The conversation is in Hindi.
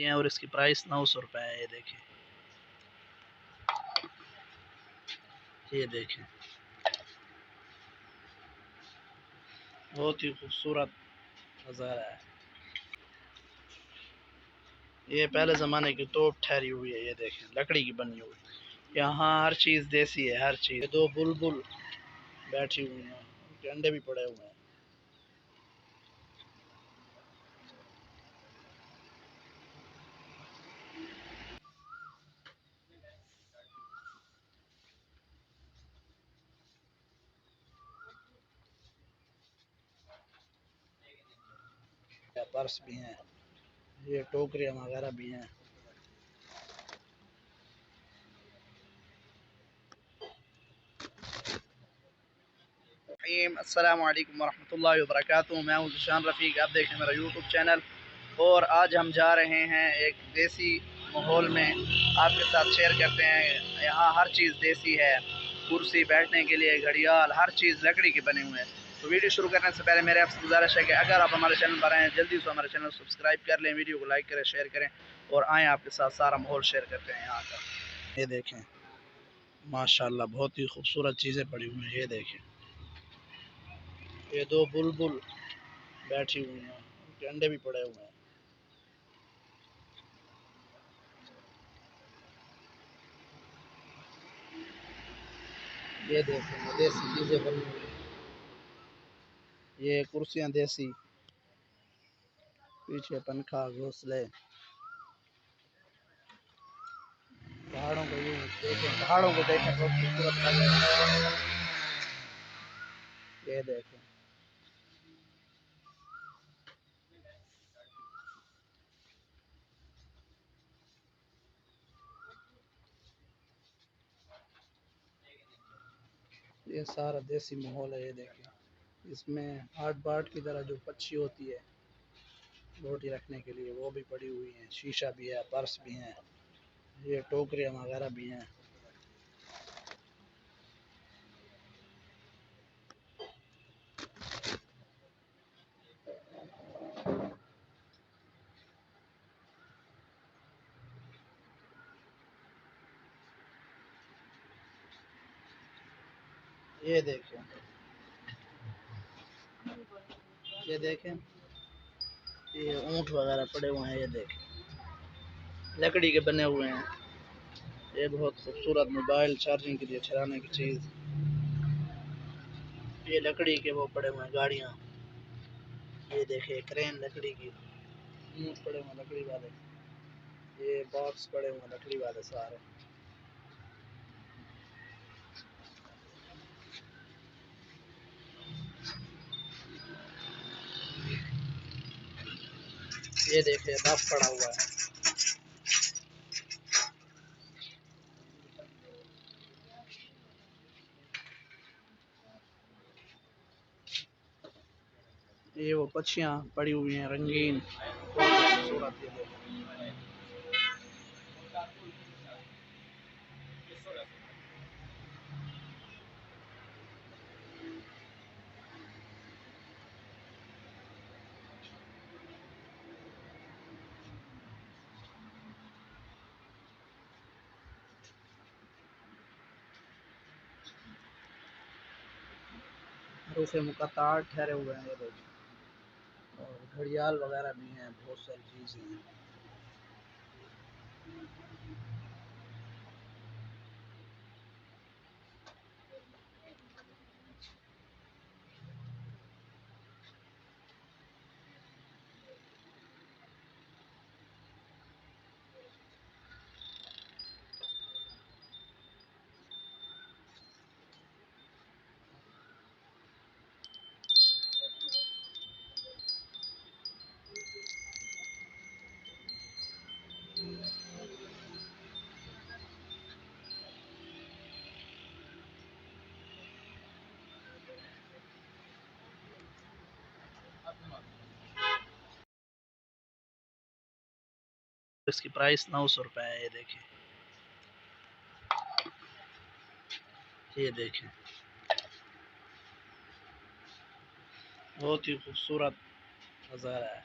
हैं और इसकी प्राइस 900 रुपये है। ये देखें बहुत ही खूबसूरत नज़ारा है। ये पहले ज़माने की तोप ठहरी हुई है। ये देखें लकड़ी की बनी हुई। यहाँ हर चीज़ देसी है, हर चीज़। दो बुलबुल बैठी हुई हैं, उनके अंडे भी पड़े हुए हैं। पर्स भी हैं, ये टोकरियाँ वगैरह भी हैं। अस्सलाम वालेकुम वरहमतुल्लाहि वबरकातुहू। मैं हूँ ज़ीशान रफ़ीक, आप देख रहे हैं मेरा यूट्यूब चैनल। और आज हम जा रहे हैं एक देसी माहौल में, आपके साथ शेयर करते हैं। यहाँ हर चीज़ देसी है, कुर्सी बैठने के लिए, घड़ियाल, हर चीज़ लकड़ी के बने हुए हैं। तो वीडियो शुरू करने से पहले मेरे आपसे गुजारिश है कि अगर आप हमारे चैनल पर आए हैं, जल्दी से हमारे चैनल को सब्सक्राइब कर लें, वीडियो को लाइक करें, शेयर करें और आएँ आपके साथ सारा माहौल शेयर करते हैं यहाँ का। ये देखें माशाल्लाह बहुत ही खूबसूरत चीज़ें पड़ी हुई हैं। ये देखें ये दो बुलबुल बैठी हुई हैं, उनके अंडे भी पड़े हुए हैं। ये देखें देसी चीज़ें बनी हुई हैं। ये कुर्सियाँ देसी, पीछे पंखा, घोंसले, पहाड़ों को यूँ देखें, पहाड़ों को देखें बहुत खूबसूरत लग रहा है। ये देखें ये सारा देसी माहौल है। ये देखें इसमें हाट बाट की तरह जो पक्षी होती है रोटी रखने के लिए, वो भी पड़ी हुई है। शीशा भी है, पर्स भी हैं, ये टोकरियाँ वगैरह भी हैं। ये देखें ये देखें ये ऊँट वगैरह पड़े हुए हैं। ये देखें लकड़ी के बने हुए हैं। ये बहुत खूबसूरत मोबाइल चार्जिंग के लिए चलाने की चीज़। ये लकड़ी के वो पड़े हुए हैं गाड़ियाँ। ये देखे क्रेन लकड़ी की, ऊँट पड़े हुए लकड़ी वाले, ये बॉक्स पड़े हुए लकड़ी वाले सारे। ये देखे बर्फ पड़ा हुआ है। ये वो पक्षियाँ पड़ी हुई हैं रंगीन, बहुत खूबसूरत। ये देखो रूफ़े मुक़त्ता ठहरे हुए हैं। ये देखो और घड़ियाल वगैरह भी हैं, बहुत सारी चीज़ें हैं। इसकी प्राइस 900 रुपये है। ये देखें बहुत ही खूबसूरत नज़ारा है।